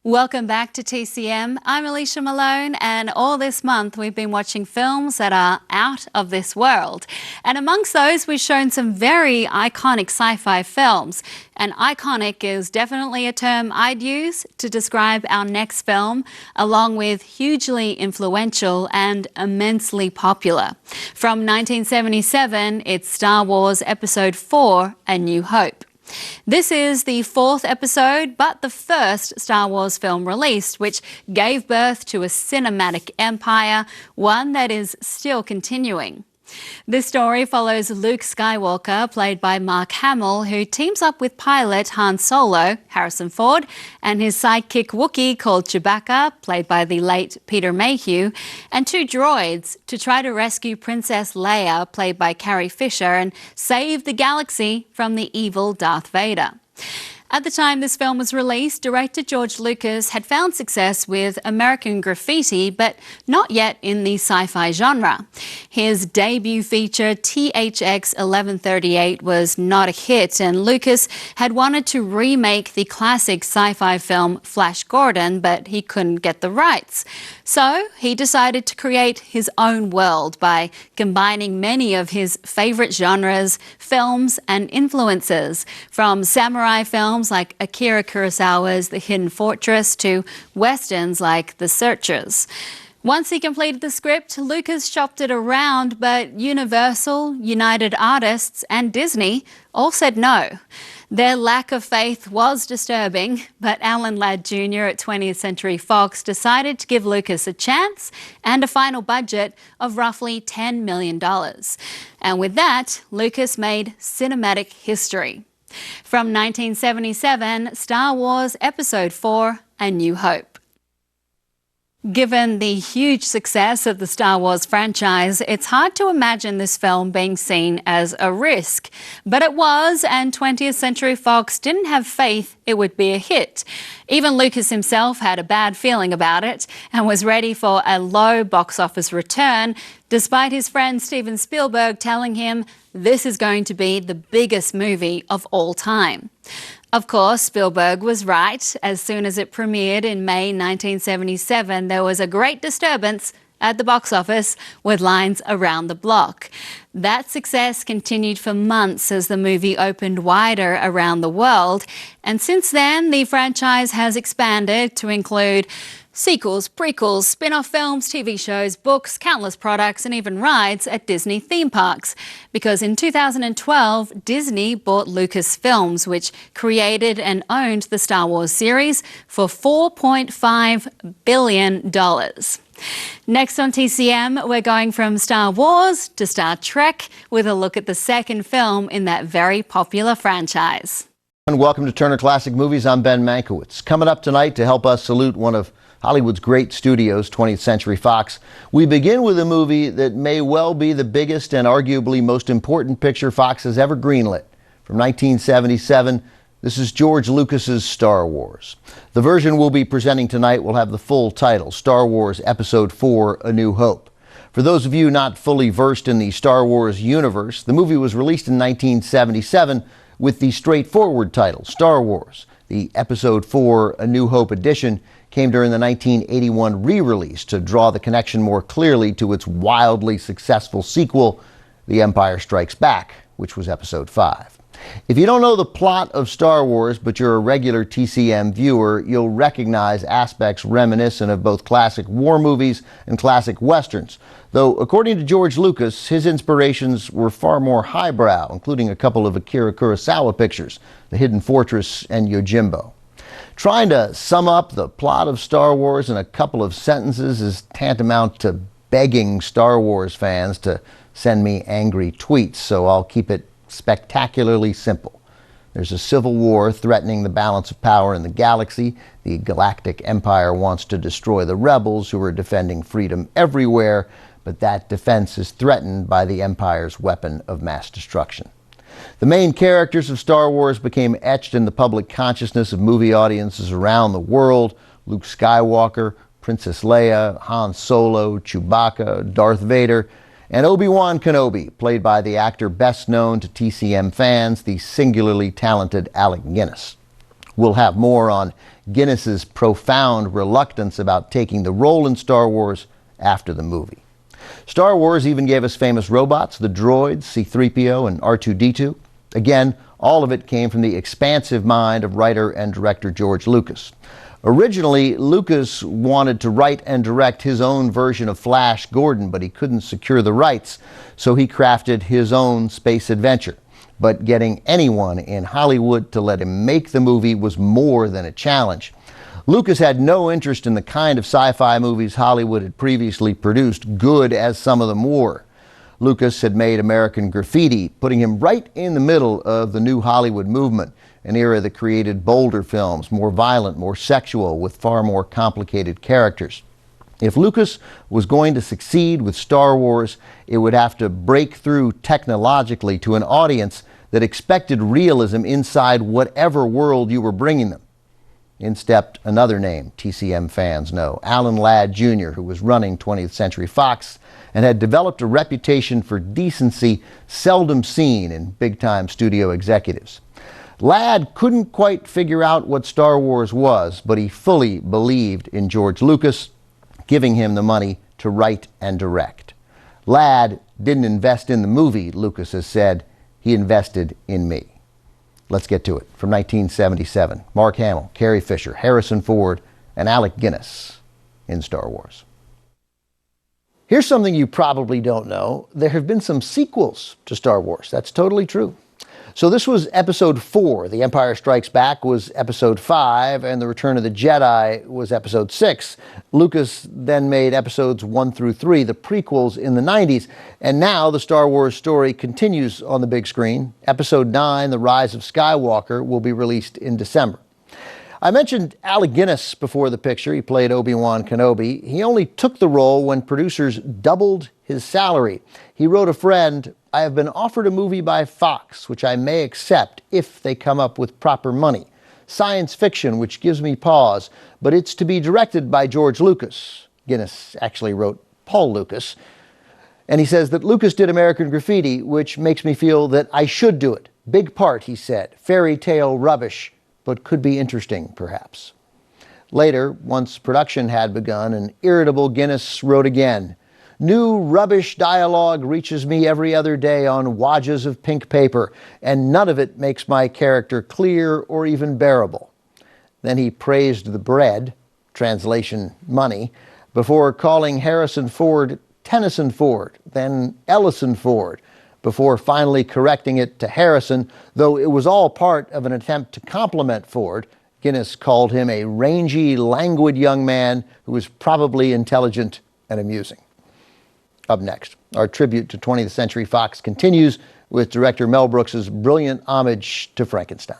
Welcome back to TCM. I'm Alicia Malone, and all this month we've been watching films that are out of this world. And amongst those, we've shown some very iconic sci-fi films. And iconic is definitely a term I'd use to describe our next film, along with hugely influential and immensely popular. From 1977, it's Star Wars Episode 4, A New Hope. This is the fourth episode, but the first Star Wars film released, which gave birth to a cinematic empire, one that is still continuing. This story follows Luke Skywalker, played by Mark Hamill, who teams up with pilot Han Solo, Harrison Ford, and his sidekick Wookiee called Chewbacca, played by the late Peter Mayhew, and two droids to try to rescue Princess Leia, played by Carrie Fisher, and save the galaxy from the evil Darth Vader. At the time this film was released, director George Lucas had found success with American Graffiti, but not yet in the sci-fi genre. His debut feature, THX 1138, was not a hit, and Lucas had wanted to remake the classic sci-fi film Flash Gordon, but he couldn't get the rights. So he decided to create his own world by combining many of his favorite genres, films, and influences, from samurai films like Akira Kurosawa's The Hidden Fortress to westerns like The Searchers. Once he completed the script, Lucas shopped it around, but Universal, United Artists, and Disney all said no. Their lack of faith was disturbing, but Alan Ladd Jr. at 20th Century Fox decided to give Lucas a chance and a final budget of roughly $10 million. And with that, Lucas made cinematic history. From 1977, Star Wars Episode 4, A New Hope. Given the huge success of the Star Wars franchise, it's hard to imagine this film being seen as a risk. But it was, and 20th Century Fox didn't have faith it would be a hit. Even Lucas himself had a bad feeling about it and was ready for a low box office return, despite his friend Steven Spielberg telling him this is going to be the biggest movie of all time. Of course, Spielberg was right. As soon as it premiered in May 1977, there was a great disturbance at the box office with lines around the block. That success continued for months as the movie opened wider around the world. And since then, the franchise has expanded to include sequels, prequels, spin-off films, TV shows, books, countless products, and even rides at Disney theme parks. Because in 2012, Disney bought Lucasfilms, which created and owned the Star Wars series for $4.5 billion. Next on TCM, we're going from Star Wars to Star Trek with a look at the second film in that very popular franchise. And welcome to Turner Classic Movies. I'm Ben Mankiewicz. Coming up tonight to help us salute one of Hollywood's great studios, 20th Century Fox, we begin with a movie that may well be the biggest and arguably most important picture Fox has ever greenlit. From 1977, this is George Lucas's Star Wars. The version we'll be presenting tonight will have the full title, Star Wars Episode 4, A New Hope. For those of you not fully versed in the Star Wars universe, the movie was released in 1977 with the straightforward title, Star Wars. The Episode 4, A New Hope edition came during the 1981 re-release to draw the connection more clearly to its wildly successful sequel, The Empire Strikes Back, which was Episode 5. If you don't know the plot of Star Wars, but you're a regular TCM viewer, you'll recognize aspects reminiscent of both classic war movies and classic westerns. Though, according to George Lucas, his inspirations were far more highbrow, including a couple of Akira Kurosawa pictures, The Hidden Fortress and Yojimbo. Trying to sum up the plot of Star Wars in a couple of sentences is tantamount to begging Star Wars fans to send me angry tweets, so I'll keep it spectacularly simple. There's a civil war threatening the balance of power in the galaxy. The Galactic Empire wants to destroy the rebels who are defending freedom everywhere, but that defense is threatened by the Empire's weapon of mass destruction. The main characters of Star Wars became etched in the public consciousness of movie audiences around the world. Luke Skywalker, Princess Leia, Han Solo, Chewbacca, Darth Vader, and Obi-Wan Kenobi, played by the actor best known to TCM fans, the singularly talented Alec Guinness. We'll have more on Guinness's profound reluctance about taking the role in Star Wars after the movie. Star Wars even gave us famous robots, the droids, C-3PO and R2-D2. Again, all of it came from the expansive mind of writer and director George Lucas. Originally, Lucas wanted to write and direct his own version of Flash Gordon, but he couldn't secure the rights, so he crafted his own space adventure. But getting anyone in Hollywood to let him make the movie was more than a challenge. Lucas had no interest in the kind of sci-fi movies Hollywood had previously produced, good as some of them were. Lucas had made American Graffiti, putting him right in the middle of the new Hollywood movement, an era that created bolder films, more violent, more sexual, with far more complicated characters. If Lucas was going to succeed with Star Wars, it would have to break through technologically to an audience that expected realism inside whatever world you were bringing them. In stepped another name TCM fans know, Alan Ladd Jr., who was running 20th Century Fox and had developed a reputation for decency seldom seen in big-time studio executives. Ladd couldn't quite figure out what Star Wars was, but he fully believed in George Lucas, giving him the money to write and direct. Ladd didn't invest in the movie, Lucas has said. He invested in me. Let's get to it. From 1977, Mark Hamill, Carrie Fisher, Harrison Ford, and Alec Guinness in Star Wars. Here's something you probably don't know. There have been some sequels to Star Wars. That's totally true. So this was episode 4. The Empire Strikes Back was episode 5, and The Return of the Jedi was episode 6. Lucas then made episodes 1 through 3, the prequels in the 90s. And now the Star Wars story continues on the big screen. Episode 9, The Rise of Skywalker, will be released in December. I mentioned Alec Guinness before the picture. He played Obi-Wan Kenobi. He only took the role when producers doubled his salary. He wrote a friend, "I have been offered a movie by Fox, which I may accept if they come up with proper money. Science fiction, which gives me pause, but it's to be directed by George Lucas." Guinness actually wrote Paul Lucas. And he says that Lucas did American Graffiti, which makes me feel that I should do it. Big part, he said. Fairy tale rubbish, but could be interesting, perhaps. Later, once production had begun, an irritable Guinness wrote again, "New rubbish dialogue reaches me every other day on wadges of pink paper, and none of it makes my character clear or even bearable." Then he praised the bread, translation money, before calling Harrison Ford Tennyson Ford, then Ellison Ford, before finally correcting it to Harrison, though it was all part of an attempt to compliment Ford. Guinness called him a rangy, languid young man who was probably intelligent and amusing. Up next, our tribute to 20th Century Fox continues with director Mel Brooks's brilliant homage to Frankenstein.